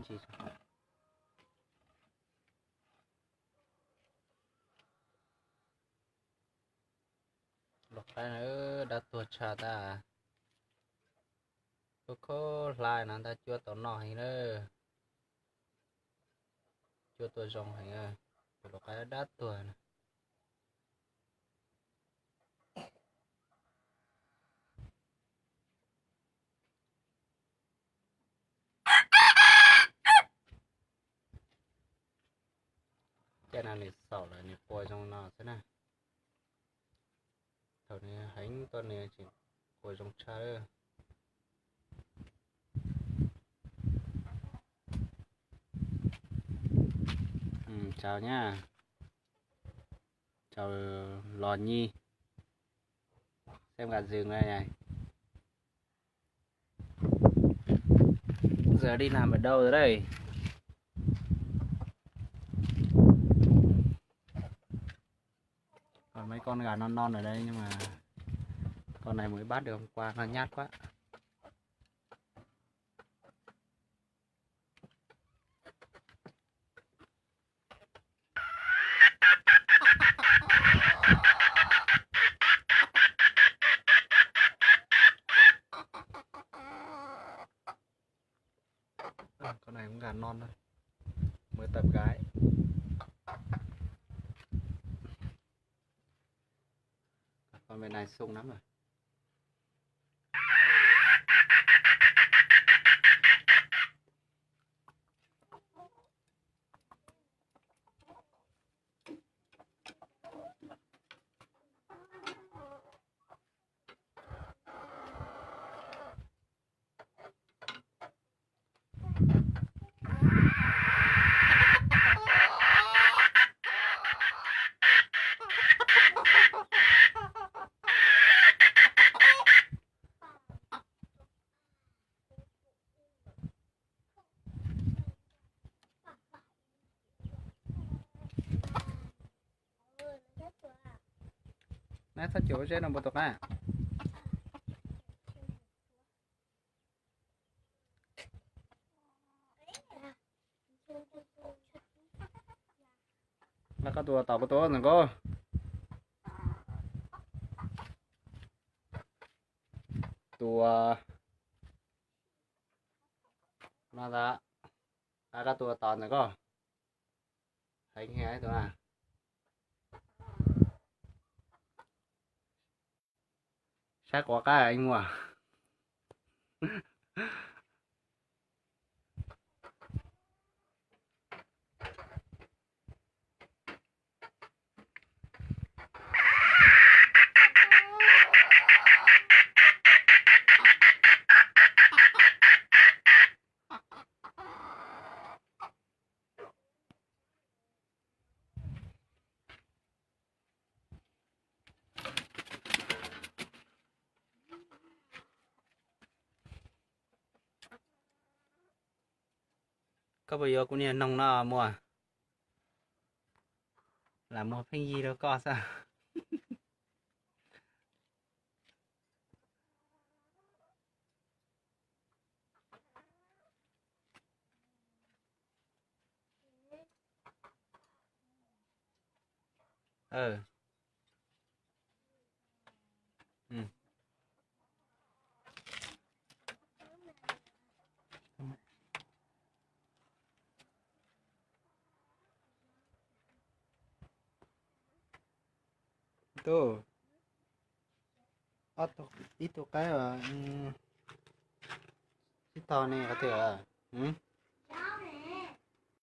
gì lọc cái nữa đã tuột cha ta có lại nó ta chưa tao nói nữa chưa tôi rong hay à lọc cái đã tuột cái nào này sầu là này coi trong nó thế này thầu này hành tuần này chỉ coi trong cha nữa. Chào nhá, chào Lò Nhi, xem gà rừng đây này. Giờ đi làm ở đâu rồi đây? Còn mấy con gà non non ở đây nhưng mà con này mới bắt được hôm qua nó nhát quá. Con này cũng gà non thôi, mới tập gái. Con bên này sung lắm rồi. Nãy sao chỗ trên là một tục à? Là có tua tàu có tua nữa cô. Tua nó ra cái tua tàu nữa cô. Thấy nghe tụi à? Chắc có cái anh mua. Có bây giờ cũng như nông nó mua là mua phanh gì đâu có sao. Ừ. Tuh. Itu kayak itu này có thể à?